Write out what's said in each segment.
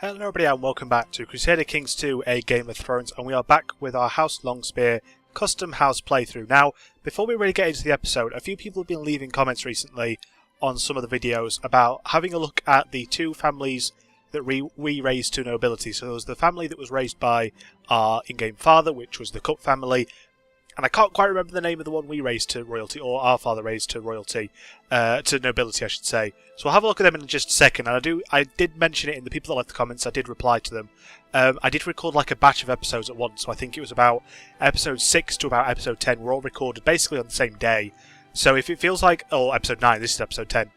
Hello everybody and welcome back to Crusader Kings 2, a Game of Thrones, and we are back with our House Longspear custom house playthrough. Now, before we really get into the episode, a few people have been leaving comments recently on some of the videos about having a look at the two families that we raised to nobility. So there was the family that was raised by our in-game father, which was the Cup family, and I can't quite remember the name of the one we raised to royalty, or our father raised to royalty, to nobility I should say. So we'll have a look at them in just a second, and I did mention it in the people that left the comments, I did reply to them. I did record like a batch of episodes at once, so I think it was about episode 6 to about episode 10 were all recorded basically on the same day. So if it feels like, oh, episode 9, this is episode 10,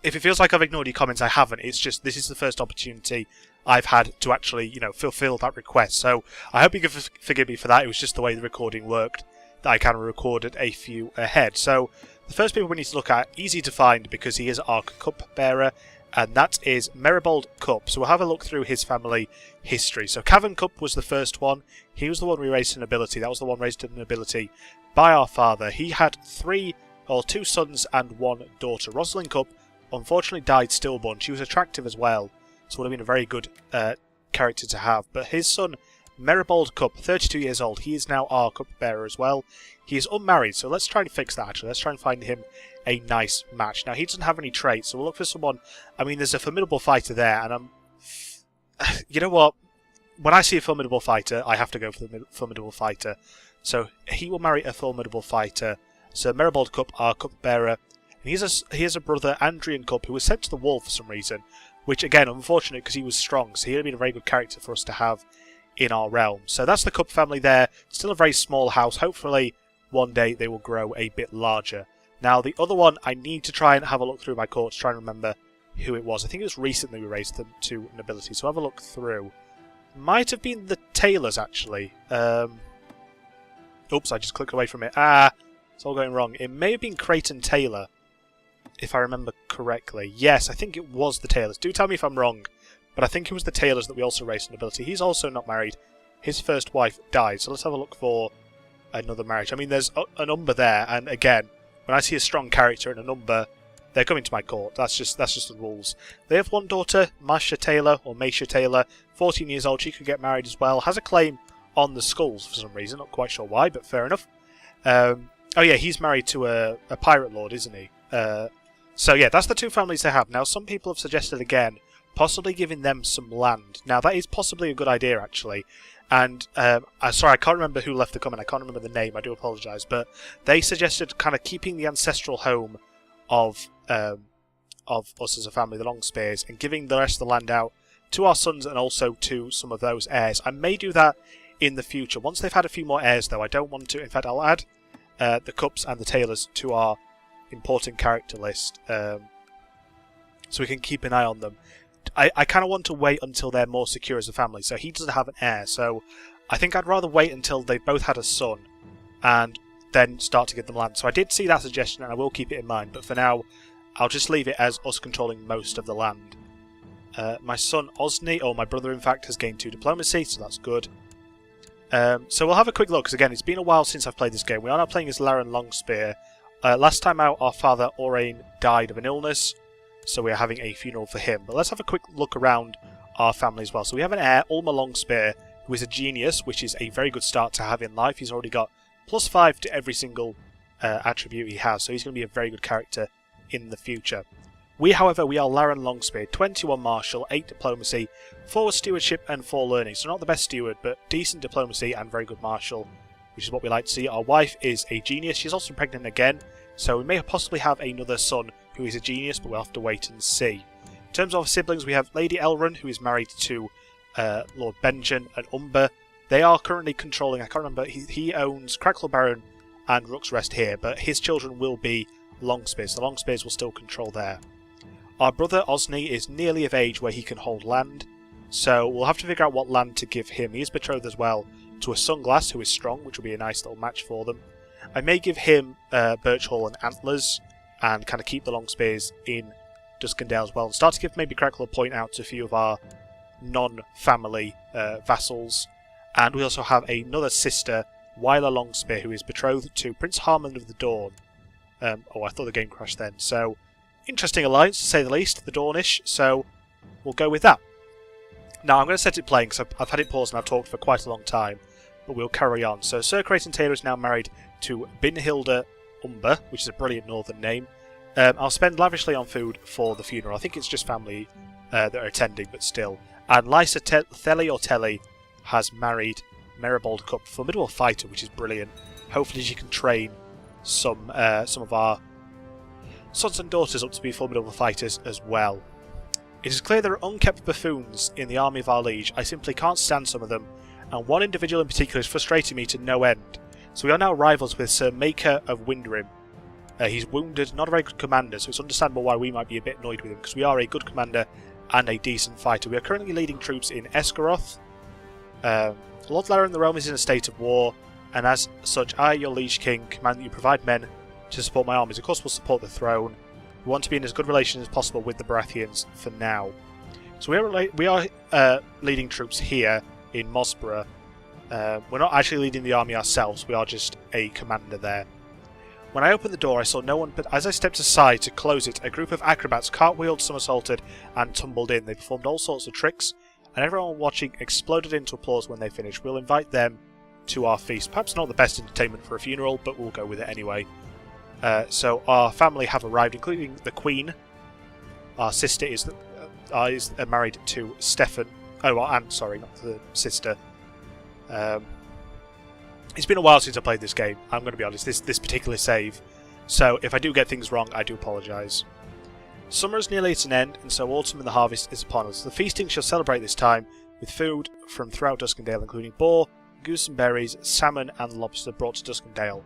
if it feels like I've ignored your comments, I haven't. It's just, this is the first opportunity I've had to actually, fulfill that request. So I hope you can forgive me for that. It was just the way the recording worked that I kind of recorded a few ahead. So the first people we need to look at, easy to find because he is our cup bearer, and that is Meribold Cup. So we'll have a look through his family history. So Cavan Cup was the first one. He was the one we raised to nobility. That was the one raised to nobility by our father. He had two sons and one daughter. Rosalind Cup unfortunately died stillborn. She was attractive as well, so would have been a very good character to have. But his son, Meribold Cup, 32 years old, he is now our cup bearer as well. He is unmarried, so let's try and fix that actually. Let's try and find him a nice match. Now, he doesn't have any traits, so we'll look for someone. I mean, there's a formidable fighter there, and you know what? When I see a formidable fighter, I have to go for the formidable fighter. So he will marry a formidable fighter. So Meribold Cup, our cup bearer. And he has a brother, Andrian Cup, who was sent to the wall for some reason. Which, again, unfortunate because he was strong, so he would have been a very good character for us to have in our realm. So that's the Cup family there. Still a very small house. Hopefully, one day they will grow a bit larger. Now, the other one, I need to try and have a look through my court to try and remember who it was. I think it was recently we raised them to nobility, so have a look through. Might have been the Taylors, actually. Oops, I just clicked away from it. It's all going wrong. It may have been Creighton Taylor, if I remember correctly. Yes, I think it was the Taylors. Do tell me if I'm wrong, but I think it was the Taylors that we also raised to nobility. He's also not married. His first wife died, so let's have a look for another marriage. I mean, there's a number there, and again, when I see a strong character and a number, they're coming to my court. That's just the rules. They have one daughter, Masha Taylor, or Maisha Taylor, 14 years old. She could get married as well. Has a claim on the skulls for some reason. Not quite sure why, but fair enough. Oh yeah, he's married to a pirate lord, isn't he? So yeah, that's the two families they have. Now, some people have suggested again, possibly giving them some land. Now, that is possibly a good idea, actually. And, sorry, I can't remember who left the comment. I can't remember the name. I do apologise. But they suggested kind of keeping the ancestral home of us as a family, the Longspears, and giving the rest of the land out to our sons and also to some of those heirs. I may do that in the future. Once they've had a few more heirs, though, I don't want to. In fact, I'll add the Cups and the Taylors to our important character list, so we can keep an eye on them. I kind of want to wait until they're more secure as a family. So he doesn't have an heir, so I think I'd rather wait until they've both had a son and then start to give them land. So I did see that suggestion and I will keep it in mind, but for now I'll just leave it as us controlling most of the land. My son Osni, or my brother in fact, has gained 2 diplomacy, so that's good. So we'll have a quick look, because again, it's been a while since I've played this game. We are now playing as Laren Longspear. Last time out, our father, Orain, died of an illness, so we're having a funeral for him. But let's have a quick look around our family as well. So we have an heir, Ulmer Longspear, who is a genius, which is a very good start to have in life. He's already got +5 to every single attribute he has, so he's going to be a very good character in the future. We, however, we are Laren Longspear, 21 martial, 8 diplomacy, 4 stewardship and 4 learning. So not the best steward, but decent diplomacy and very good martial, which is what we like to see. Our wife is a genius. She's also pregnant again, so we may possibly have another son who is a genius, but we'll have to wait and see. In terms of siblings, we have Lady Elrond, who is married to Lord Benjen and Umber. They are currently controlling, I can't remember, he owns Crackle Baron and Rook's Rest here, but his children will be Longspears. The Longspears will still control there. Our brother Osni is nearly of age where he can hold land, so we'll have to figure out what land to give him. He is betrothed as well to a Sunglass who is strong, which will be a nice little match for them. I may give him Birch Hall and Antlers and kind of keep the Longspears in Duskendale as well, and start to give maybe Crackle a point out to a few of our non-family vassals. And we also have another sister, Wyla Longspear, who is betrothed to Prince Harmon of the Dawn. Oh, I thought the game crashed then. So, interesting alliance to say the least, the Dornish, so we'll go with that. Now I'm going to set it playing because I've had it paused and I've talked for quite a long time, but we'll carry on. So Sir Creighton Taylor is now married to Binhilda Umber, which is a brilliant northern name. I'll spend lavishly on food for the funeral. I think it's just family that are attending, but still. And Lysa Telly has married Meribald Cup, formidable fighter, which is brilliant. Hopefully she can train some of our sons and daughters up to be formidable fighters as well. It is clear there are unkept buffoons in the army of our liege. I simply can't stand some of them, and one individual in particular is frustrating me to no end. So we are now rivals with Sir Maker of Windrim. He's wounded, not a very good commander, so it's understandable why we might be a bit annoyed with him, because we are a good commander and a decent fighter. We are currently leading troops in Esgaroth. Lord Lara in the realm is in a state of war, and as such I, your liege king, command that you provide men to support my armies. Of course we'll support the throne. We want to be in as good relations as possible with the Baratheons for now. So we are leading troops here in Mosborough. We're not actually leading the army ourselves, we are just a commander there. When I opened the door I saw no one, but as I stepped aside to close it, a group of acrobats cartwheeled, somersaulted and tumbled in. They performed all sorts of tricks, and everyone watching exploded into applause when they finished. We'll invite them to our feast. Perhaps not the best entertainment for a funeral, but we'll go with it anyway. So our family have arrived, including the Queen. Our sister is married to Stefan. Oh, our aunt, sorry, not the sister. It's been a while since I played this game, I'm going to be honest, this particular save. So if I do get things wrong, I do apologise. Summer is nearly at an end, and so autumn and the harvest is upon us. The feasting shall celebrate this time with food from throughout Duskendale, including boar, goose and berries, salmon and lobster brought to Duskendale.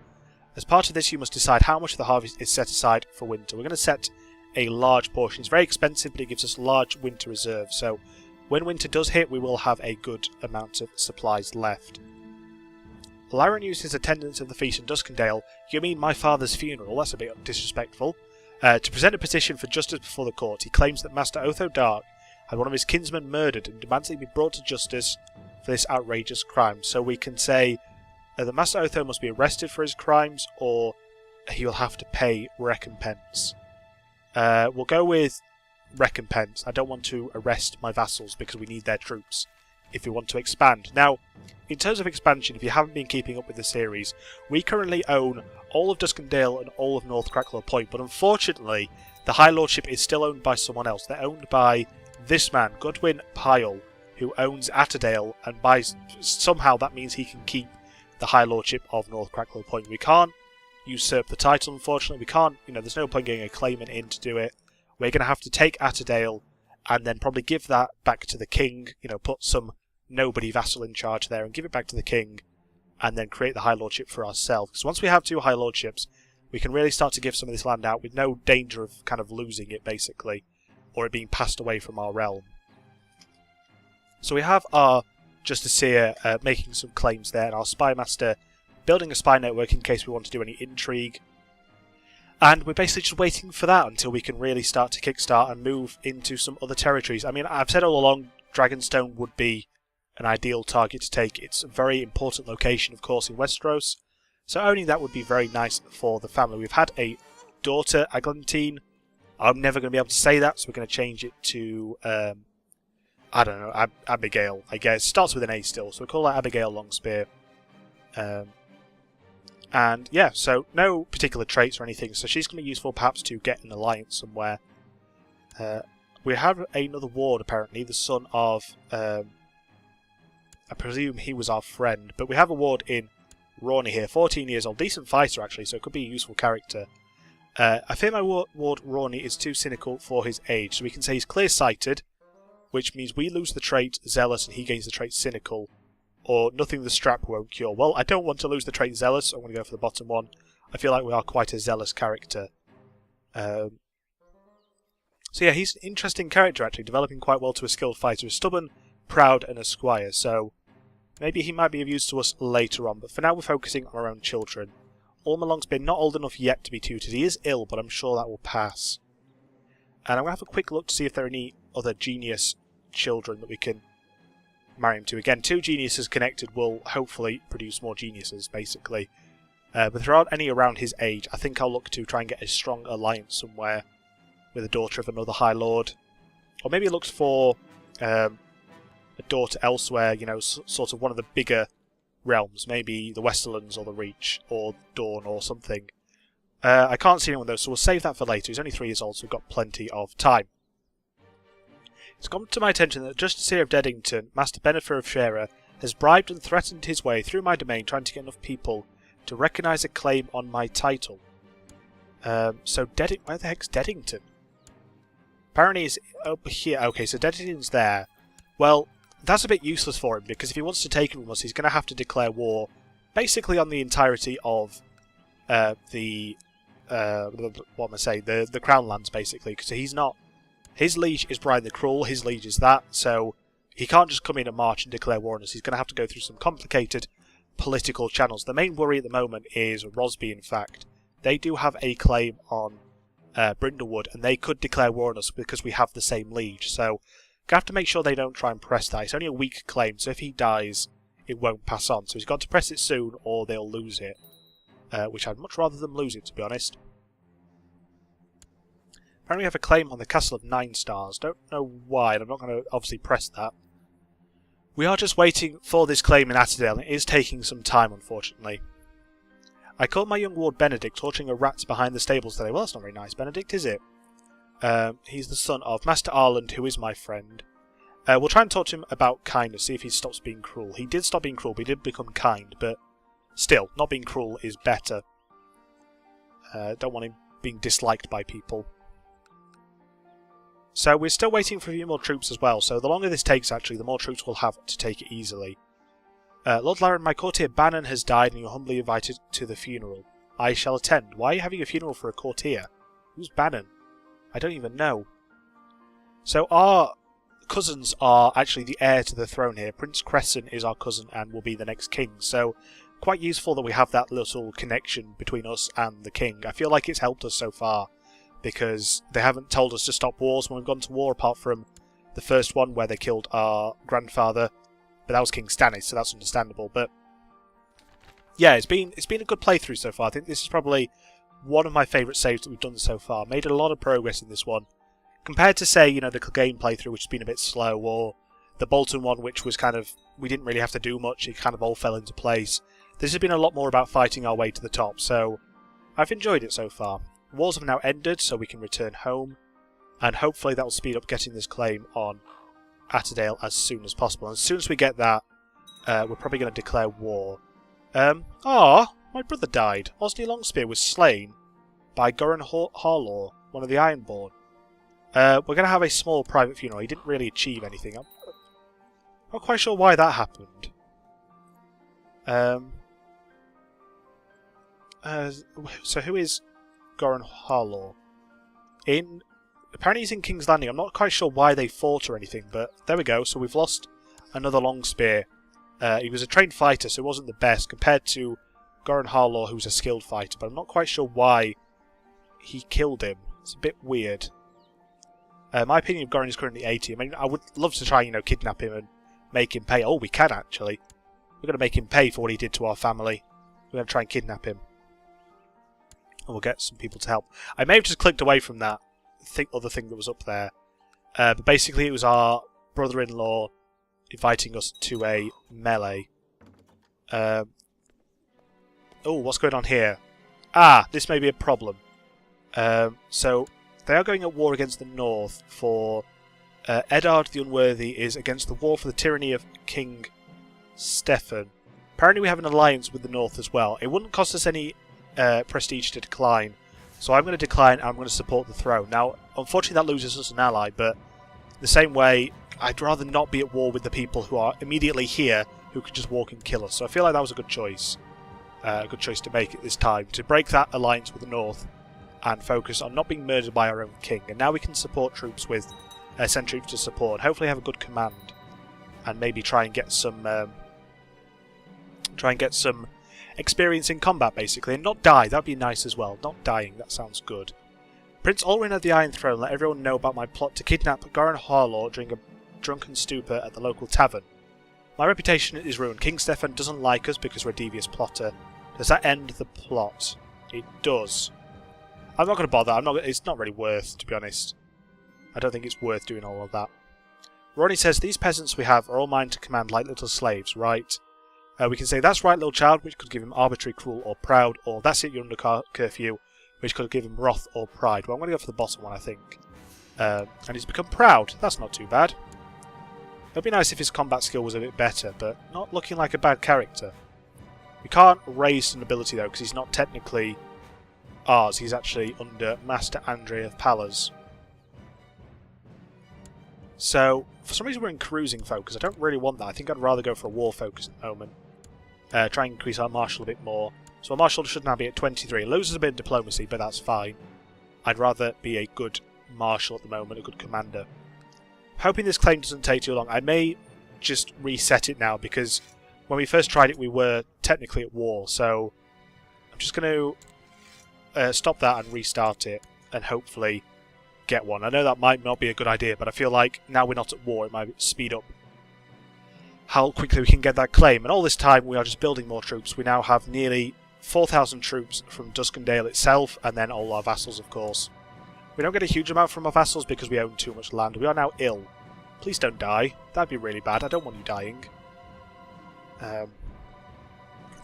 As part of this, you must decide how much of the harvest is set aside for winter. We're going to set a large portion. It's very expensive, but it gives us large winter reserves. So when winter does hit, we will have a good amount of supplies left. Lara news his attendance at the feast in Duskendale. You mean my father's funeral? That's a bit disrespectful. To present a petition for justice before the court, he claims that Master Otho Dark had one of his kinsmen murdered and demands that he be brought to justice for this outrageous crime. So we can say that Master Otho must be arrested for his crimes, or he will have to pay recompense. We'll go with recompense. I don't want to arrest my vassals because we need their troops if we want to expand. Now, in terms of expansion, if you haven't been keeping up with the series, we currently own all of Duskendale and all of North Cracklow Point, but unfortunately, the High Lordship is still owned by someone else. They're owned by this man, Godwin Pyle, who owns Atterdale, and somehow that means he can keep the High Lordship of North Cracklow Point. We can't usurp the title, unfortunately. We can't, there's no point getting a claimant in to do it. We're going to have to take Atterdale and then probably give that back to the king, put some nobody vassal in charge there and give it back to the king, and then create the High Lordship for ourselves. Because once we have 2 High Lordships, we can really start to give some of this land out with no danger of kind of losing it, basically, or it being passed away from our realm. So we have our Justiciar making some claims there, and our Spy Master building a spy network in case we want to do any intrigue. And we're basically just waiting for that until we can really start to kickstart and move into some other territories. I mean, I've said all along Dragonstone would be an ideal target to take. It's a very important location, of course, in Westeros, so owning that would be very nice for the family. We've had a daughter, Aglantine. I'm never going to be able to say that, so we're going to change it to, I don't know, Abigail, I guess. Starts with an A still, so we'll call her Abigail Longspear. And yeah, so no particular traits or anything, so she's going to be useful perhaps to get an alliance somewhere. We have another ward, apparently, the son of... I presume he was our friend, but we have a ward in Rawny here, 14 years old, decent fighter actually, so it could be a useful character. I fear my ward Rawny is too cynical for his age, so we can say he's clear-sighted, which means we lose the trait Zealous and he gains the trait Cynical, or Nothing the Strap won't cure. Well, I don't want to lose the trait Zealous, so I'm going to go for the bottom one. I feel like we are quite a zealous character. So yeah, he's an interesting character actually, developing quite well to a skilled fighter. He's stubborn, proud and a squire, so maybe he might be of use to us later on, but for now we're focusing on our own children. Ulmer Longspear not old enough yet to be tutored. He is ill, but I'm sure that will pass. And I'm going to have a quick look to see if there are any other genius children that we can marry him to. Again, 2 geniuses connected will hopefully produce more geniuses, basically. But if there aren't any around his age, I think I'll look to try and get a strong alliance somewhere with a daughter of another High Lord. Or maybe it looks for a door to elsewhere, you know, sort of one of the bigger realms, maybe the Westerlands or the Reach or Dawn or something. I can't see anyone though, so we'll save that for later. He's only 3 years old, so we've got plenty of time. It's come to my attention that the Justice here of Deddington, Master Benefer of Shara, has bribed and threatened his way through my domain trying to get enough people to recognise a claim on my title. So where the heck's Deddington? Apparently he's over here. Okay, so Deddington's there. Well, that's a bit useless for him, because if he wants to take it from us, he's going to have to declare war basically on the entirety of the Crown Lands, basically, because he's not... His liege is Brian the Cruel, his liege is that, so he can't just come in and march and declare war on us. He's going to have to go through some complicated political channels. The main worry at the moment is Rosby, in fact. They do have a claim on Brindlewood, and they could declare war on us because we have the same liege, so we have to make sure they don't try and press that. It's only a weak claim, so if he dies, it won't pass on. So he's got to press it soon, or they'll lose it. Which I'd much rather them lose it, to be honest. Apparently we have a claim on the Castle of 9 Stars. Don't know why, and I'm not going to obviously press that. We are just waiting for this claim in Atterdale, and it is taking some time, unfortunately. I called my young ward Benedict, torturing a rat behind the stables today. Well, that's not very nice, Benedict, is it? He's the son of Master Arland, who is my friend. We'll try and talk to him about kindness, see if he stops being cruel. He did stop being cruel, but he did become kind, but still, not being cruel is better. Don't want him being disliked by people. So we're still waiting for a few more troops as well, so the longer this takes, actually, the more troops we'll have to take it easily. Lord Laren, my courtier Bannon has died and you're humbly invited to the funeral. I shall attend. Why are you having a funeral for a courtier? Who's Bannon? I don't even know. So our cousins are actually the heir to the throne here. Prince Crescent is our cousin and will be the next king, so quite useful that we have that little connection between us and the king. I feel like it's helped us so far, because they haven't told us to stop wars when we've gone to war, apart from the first one where they killed our grandfather. But that was King Stannis, so that's understandable. But yeah, it's been a good playthrough so far. I think this is probably one of my favourite saves that we've done so far. Made a lot of progress in this one. Compared to, say, you know, the Clegane playthrough, which has been a bit slow, or the Bolton one, which was kind of... we didn't really have to do much, it kind of all fell into place. This has been a lot more about fighting our way to the top, so I've enjoyed it so far. Wars have now ended, so we can return home, and hopefully that will speed up getting this claim on Atterdale as soon as possible. And as soon as we get that, we're probably going to declare war. My brother died. Osney Longspear was slain by Goran Harlaw, one of the Ironborn. We're going to have a small private funeral. He didn't really achieve anything. I'm not quite sure why that happened. So who is Goran Harlaw? Apparently he's in King's Landing. I'm not quite sure why they fought or anything, but there we go. So we've lost another Longspear. He was a trained fighter, so it wasn't the best compared to Goran Harlaw, who's a skilled fighter, but I'm not quite sure why he killed him. It's a bit weird. My opinion of Goran is currently 80. I mean, I would love to try, you know, kidnap him and make him pay. Oh, we can actually. We're going to make him pay for what he did to our family. We're going to try and kidnap him. And we'll get some people to help. I may have just clicked away from that other thing that was up there. But basically it was our brother-in-law inviting us to a melee. Oh, what's going on here? Ah, this may be a problem. So, they are going at war against the North for... Eddard the Unworthy is against the war for the tyranny of King Stefan. Apparently we have an alliance with the North as well. It wouldn't cost us any prestige to decline. So I'm going to decline and I'm going to support the throne. Now, unfortunately that loses us an ally, but the same way, I'd rather not be at war with the people who are immediately here, who could just walk and kill us. So I feel like that was a good choice. A good choice to make at this time, to break that alliance with the North and focus on not being murdered by our own king. And now we can support troops with... send troops to support. Hopefully have a good command. And maybe try and get some... experience in combat, basically, and not die. That'd be nice as well. Not dying, that sounds good. Prince Olwyn of the Iron Throne, let everyone know about my plot to kidnap Goran Harlaw during a drunken stupor at the local tavern. My reputation is ruined. King Stefan doesn't like us because we're a devious plotter. Does that end the plot? It does. I'm not going to bother. It's not really worth, to be honest. I don't think it's worth doing all of that. Ronnie says, these peasants we have are all mine to command like little slaves, right? We can say, that's right, little child, which could give him arbitrary, cruel, or proud, or that's it, you're under curfew, which could give him wrath or pride. Well, I'm going to go for the bottom one, I think. And he's become proud. That's not too bad. It would be nice if his combat skill was a bit better, but not looking like a bad character. We can't raise an ability, though, because he's not technically ours. He's actually under Master Andre of Pallas. So, for some reason we're in cruising focus. I don't really want that. I think I'd rather go for a war focus at the moment. Try and increase our martial a bit more. So our martial should now be at 23. It loses a bit of diplomacy, but that's fine. I'd rather be a good marshal at the moment, a good commander. Hoping this claim doesn't take too long. I may just reset it now, because when we first tried it we were technically at war. So I'm just going to stop that and restart it, and hopefully get one. I know that might not be a good idea, but I feel like now we're not at war, it might speed up how quickly we can get that claim. And all this time we are just building more troops. We now have nearly 4,000 troops from Duskendale itself, and then all our vassals, of course. We don't get a huge amount from our vassals because we own too much land. We are now ill. Please don't die. That'd be really bad. I don't want you dying.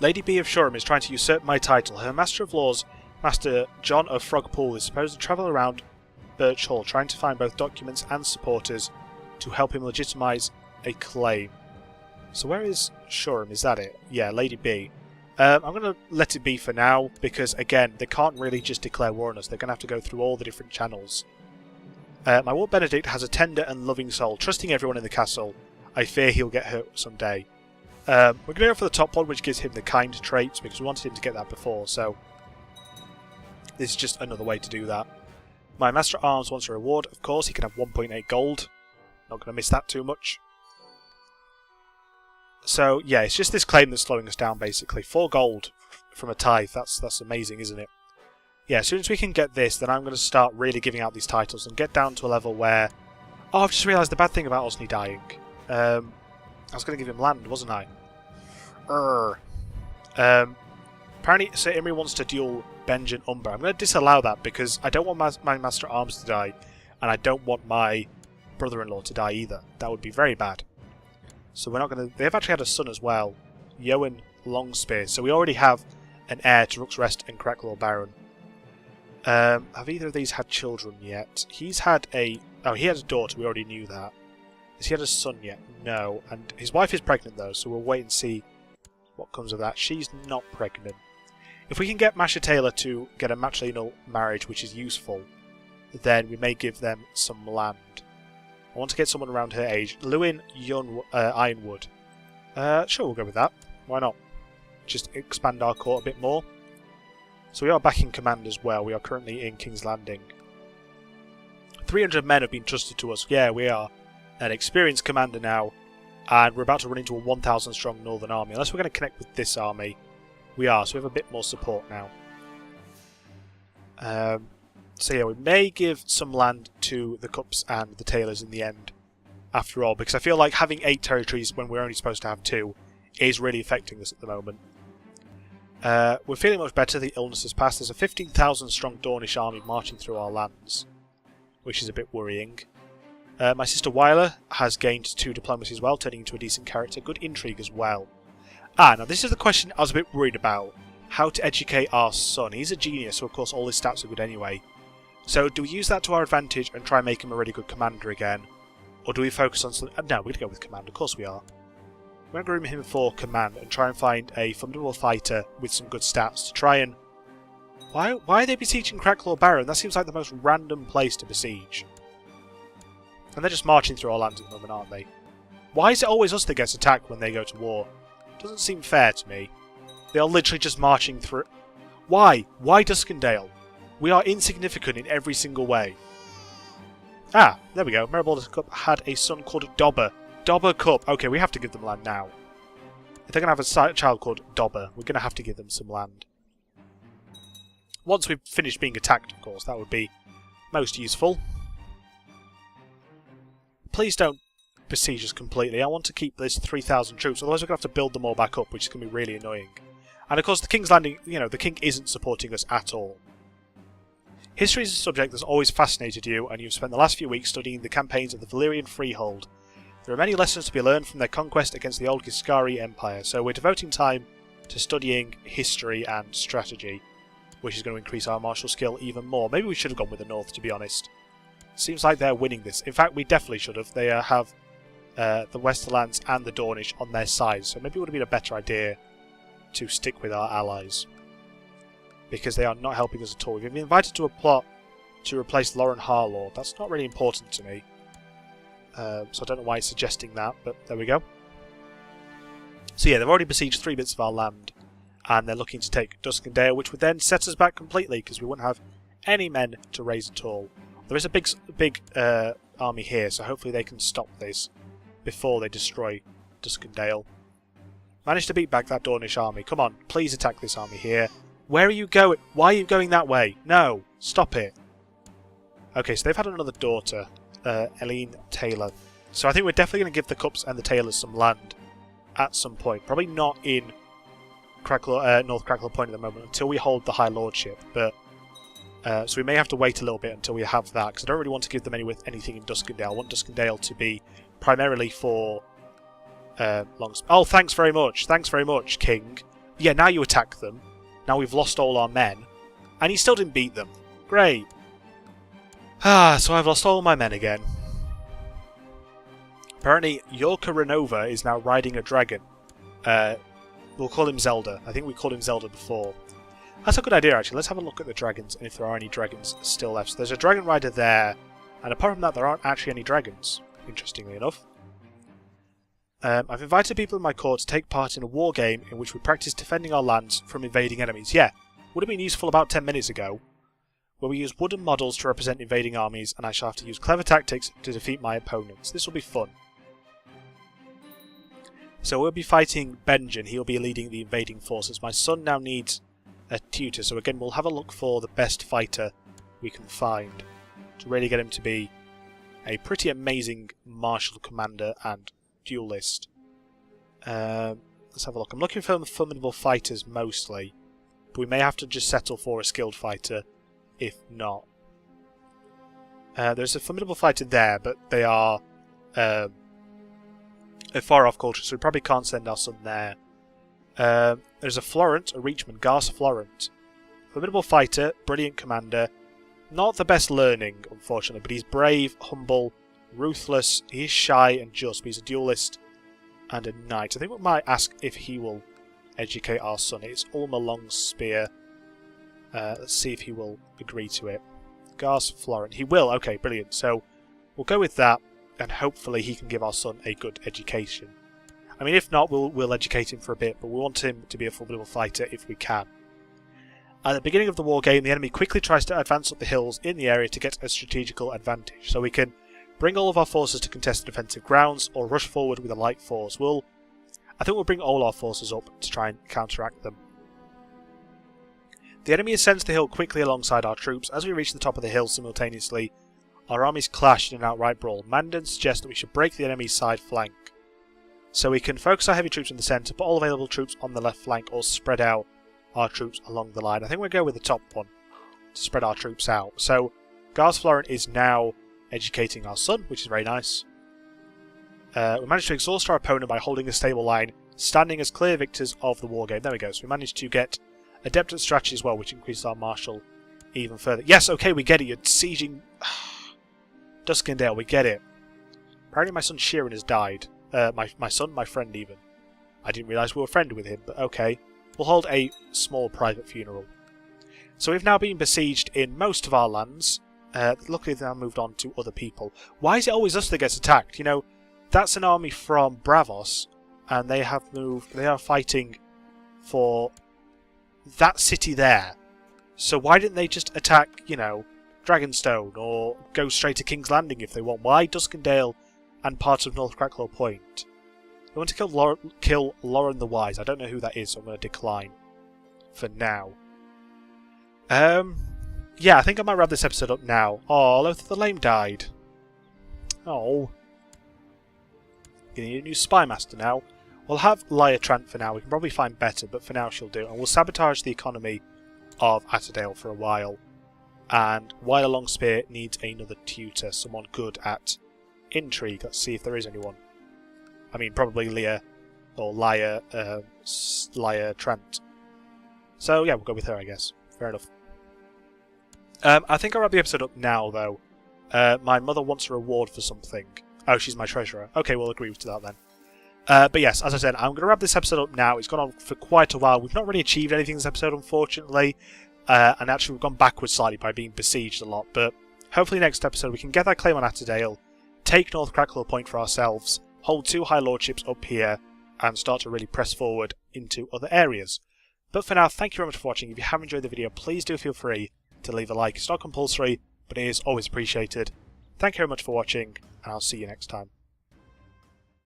Lady B of Shoreham is trying to usurp my title. Her Master of Laws, Master John of Frogpool, is supposed to travel around Birch Hall, trying to find both documents and supporters to help him legitimise a claim. So where is Shoreham? Is that it? Yeah, Lady B. I'm going to let it be for now, because again, they can't really just declare war on us. They're going to have to go through all the different channels. My Ward Benedict has a tender and loving soul, trusting everyone in the castle. I fear he'll get hurt someday. We're going to go for the top one, which gives him the kind traits, because we wanted him to get that before, so this is just another way to do that. My Master at Arms wants a reward, of course. He can have 1.8 gold. Not going to miss that too much. So, yeah, it's just this claim that's slowing us down, basically. 4 gold from a tithe. That's amazing, isn't it? Yeah, as soon as we can get this, then I'm going to start really giving out these titles and get down to a level where... Oh, I've just realised the bad thing about Osney dying. I was going to give him land, wasn't I? Apparently, Sir Imri wants to duel Benj and Umber. I'm going to disallow that because I don't want my Master at Arms to die, and I don't want my brother-in-law to die either. That would be very bad. So we're not going to... They've actually had a son as well, Yoan Longspear. So we already have an heir to Rook's Rest and Cracklaw Baron. Have either of these had children yet? He's had a... Oh, he had a daughter. We already knew that. Has he had a son yet? No. And his wife is pregnant, though, so we'll wait and see what comes of that. She's not pregnant. If we can get Masha Taylor to get a matrilineal marriage, which is useful, then we may give them some land. I want to get someone around her age. Lewin Ironwood. Sure, we'll go with that. Why not? Just expand our court a bit more. So we are back in command as well. We are currently in King's Landing. 300 men have been trusted to us. Yeah, we are an experienced commander now. And we're about to run into a 1,000 strong northern army. Unless we're going to connect with this army. We are, so we have a bit more support now. So yeah, we may give some land to the Cups and the Taylors in the end, after all, because I feel like having 8 territories when we're only supposed to have 2 is really affecting us at the moment. We're feeling much better, the illness has passed. There's a 15,000 strong Dornish army marching through our lands, which is a bit worrying. My sister Wyler has gained 2 diplomacy as well, turning into a decent character. Good intrigue as well. Now this is the question I was a bit worried about. How to educate our son. He's a genius, so of course all his stats are good anyway. So do we use that to our advantage and try and make him a really good commander again? Or do we focus on something... No, we're going to go with command, of course we are. We're going to groom him for command and try and find a formidable fighter with some good stats to try and... Why are they besieging Cracklaw Baron? That seems like the most random place to besiege. And they're just marching through our lands at the moment, aren't they? Why is it always us that gets attacked when they go to war? Doesn't seem fair to me. They are literally just marching through... Why? Why Duskendale? We are insignificant in every single way. Ah, there we go. Maribald Cup had a son called Dobber. Dobber Cup. Okay, we have to give them land now. If they're going to have a child called Dobber, we're going to have to give them some land. Once we've finished being attacked, of course, that would be most useful. Please don't besiege us completely. I want to keep this 3,000 troops, otherwise we're going to have to build them all back up, which is going to be really annoying. And of course, the King's Landing, you know, the King isn't supporting us at all. History is a subject that's always fascinated you, and you've spent the last few weeks studying the campaigns of the Valyrian Freehold. There are many lessons to be learned from their conquest against the old Giscari Empire, so we're devoting time to studying history and strategy, which is going to increase our martial skill even more. Maybe we should have gone with the North, to be honest. Seems like they're winning this. In fact, we definitely should have. They have the Westerlands and the Dornish on their side, so maybe it would have been a better idea to stick with our allies, because they are not helping us at all. We've been invited to a plot to replace Lauren Harlaw. That's not really important to me. So I don't know why it's suggesting that, but there we go. So yeah, they've already besieged 3 bits of our land, and they're looking to take Duskendale, which would then set us back completely, because we wouldn't have any men to raise at all. There is a big army here, so hopefully they can stop this before they destroy Duskendale. Managed to beat back that Dornish army. Come on, please attack this army here. Where are you going? Why are you going that way? No, stop it. Okay, so they've had another daughter. Eileen Taylor. So I think we're definitely going to give the Cups and the Taylors some land at some point. Probably not in North Crackle Point at the moment until we hold the High Lordship. But so we may have to wait a little bit until we have that, because I don't really want to give them anything in Duskendale. I want Duskendale to be primarily for Longspear. Oh, thanks very much. Thanks very much, King. Yeah, now you attack them. Now we've lost all our men. And he still didn't beat them. Great. So I've lost all my men again. Apparently, Yorka Renova is now riding a dragon. We'll call him Zelda. I think we called him Zelda before. That's a good idea, actually. Let's have a look at the dragons and if there are any dragons still left. So there's a dragon rider there, and apart from that, there aren't actually any dragons, interestingly enough. I've invited people in my court to take part in a war game in which we practice defending our lands from invading enemies. Yeah, would have been useful about 10 minutes ago, where we use wooden models to represent invading armies, and I shall have to use clever tactics to defeat my opponents. This will be fun. So we'll be fighting Benjen. He'll be leading the invading forces. My son now needs a tutor, so again we'll have a look for the best fighter we can find to really get him to be a pretty amazing martial commander and duelist. Let's have a look. I'm looking for formidable fighters mostly, but we may have to just settle for a skilled fighter if not. There's a formidable fighter there, but they are a far-off culture, so we probably can't send our son there. There's a Florent, a Reachman, Garza Florent. Formidable fighter, brilliant commander. Not the best learning, unfortunately, but he's brave, humble, ruthless. He is shy and just, but he's a duelist and a knight. I think we might ask if he will educate our son. It's Ulmer Longspear. Let's see if he will agree to it. Garza Florent. He will. Okay, brilliant. So we'll go with that, and hopefully he can give our son a good education. I mean, if not, we'll educate him for a bit, but we want him to be a formidable fighter if we can. At the beginning of the war game, the enemy quickly tries to advance up the hills in the area to get a strategical advantage, so we can bring all of our forces to contest the defensive grounds, or rush forward with a light force. I think we'll bring all our forces up to try and counteract them. The enemy ascends the hill quickly alongside our troops. As we reach the top of the hill simultaneously, our armies clash in an outright brawl. Mandan suggests that we should break the enemy's side flank, so we can focus our heavy troops in the centre, put all available troops on the left flank, or spread out our troops along the line. I think we'll go with the top one to spread our troops out. So Garza Florent is now educating our son, which is very nice. We managed to exhaust our opponent by holding a stable line, standing as clear victors of the war game. There we go. So we managed to get adept at strategy as well, which increases our martial even further. Yes, okay, we get it. You're sieging Duskendale. We get it. Apparently my son Sheeran has died. My son, my friend even. I didn't realise we were friended with him, but okay. We'll hold a small private funeral. So we've now been besieged in most of our lands. Luckily they've now moved on to other people. Why is it always us that gets attacked? You know, that's an army from Bravos, and they have moved. They are fighting for that city there. So why didn't they just attack, you know, Dragonstone, or go straight to King's Landing if they want? Why Duskendale and parts of North Cracklow Point? I want to kill Lauren the Wise. I don't know who that is, so I'm going to decline for now. Yeah, I think I might wrap this episode up now. Oh, Lothar the Lame died. Oh. Gonna need a new spy master now. We'll have Liatrant for now. We can probably find better, but for now she'll do. And we'll sabotage the economy of Atterdale for a while. And Wyler Longspear needs another tutor, someone good at intrigue. Let's see if there is anyone. I mean, probably Leah or Lyra Trent. So yeah, we'll go with her, I guess. Fair enough. I think I'll wrap the episode up now, though. My mother wants a reward for something. Oh, she's my treasurer. Okay, we'll agree to that then. But yes, as I said, I'm going to wrap this episode up now. It's gone on for quite a while. We've not really achieved anything this episode, unfortunately. And actually, we've gone backwards slightly by being besieged a lot. But hopefully next episode we can get that claim on Atterdale, take North Cracklow Point for ourselves, hold 2 high lordships up here, and start to really press forward into other areas. But for now, thank you very much for watching. If you have enjoyed the video, please do feel free to leave a like. It's not compulsory, but it is always appreciated. Thank you very much for watching, and I'll see you next time.